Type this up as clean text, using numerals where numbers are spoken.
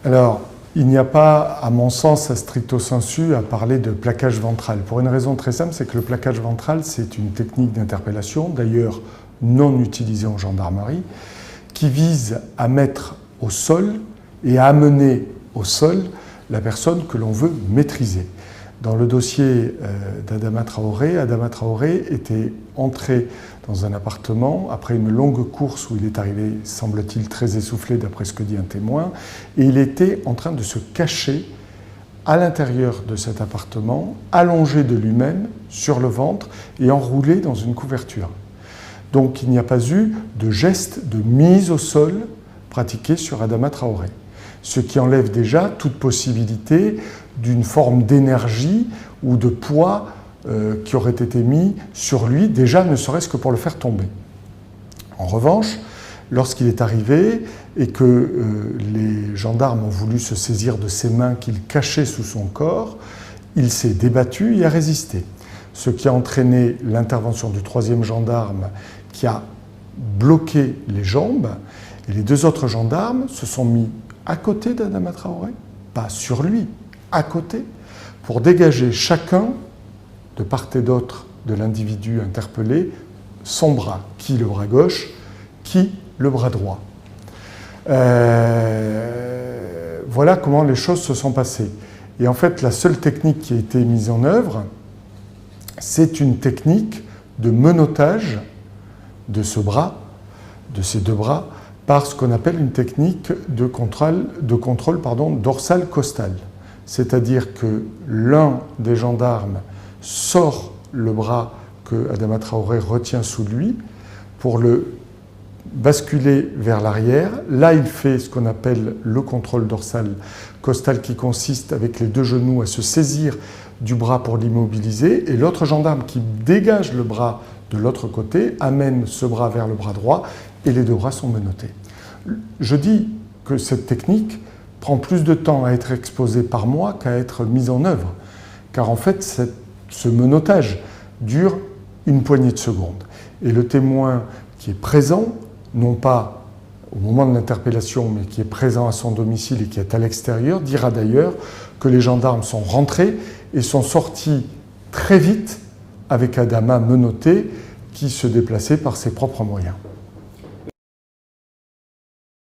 Alors, il n'y a pas, à mon sens, à stricto sensu, à parler de plaquage ventral. Pour une raison très simple, c'est que le plaquage ventral, c'est une technique d'interpellation, d'ailleurs non utilisée en gendarmerie, qui vise à mettre au sol et à amener au sol la personne que l'on veut maîtriser. Dans le dossier d'Adama Traoré était entré dans un appartement après une longue course où il est arrivé, semble-t-il, très essoufflé d'après ce que dit un témoin, et il était en train de se cacher à l'intérieur de cet appartement, allongé de lui-même sur le ventre et enroulé dans une couverture. Donc il n'y a pas eu de geste de mise au sol pratiqué sur Adama Traoré, ce qui enlève déjà toute possibilité d'une forme d'énergie ou de poids qui aurait été mis sur lui, déjà ne serait-ce que pour le faire tomber. En revanche, lorsqu'il est arrivé et que les gendarmes ont voulu se saisir de ses mains qu'il cachait sous son corps, il s'est débattu et a résisté. Ce qui a entraîné l'intervention du troisième gendarme qui a bloqué les jambes, et les deux autres gendarmes se sont mis à côté d'Adama Traoré, pas sur lui, à côté, pour dégager chacun, de part et d'autre de l'individu interpellé, son bras. Qui le bras gauche, qui le bras droit. Voilà comment les choses se sont passées. Et en fait, la seule technique qui a été mise en œuvre, c'est une technique de menottage de ce bras, de ces deux bras, par ce qu'on appelle une technique de contrôle dorsal costal. C'est-à-dire que l'un des gendarmes sort le bras que Adama Traoré retient sous lui pour le basculer vers l'arrière. Là, il fait ce qu'on appelle le contrôle dorsal costal qui consiste avec les deux genoux à se saisir du bras pour l'immobiliser et l'autre gendarme qui dégage le bras de l'autre côté amène ce bras vers le bras droit et les deux bras sont menottés. Je dis que cette technique prend plus de temps à être exposée par moi qu'à être mise en œuvre, car en fait ce menottage dure une poignée de secondes. Et le témoin qui est présent, non pas au moment de l'interpellation, mais qui est présent à son domicile et qui est à l'extérieur, dira d'ailleurs que les gendarmes sont rentrés et sont sortis très vite avec Adama menotté qui se déplaçait par ses propres moyens.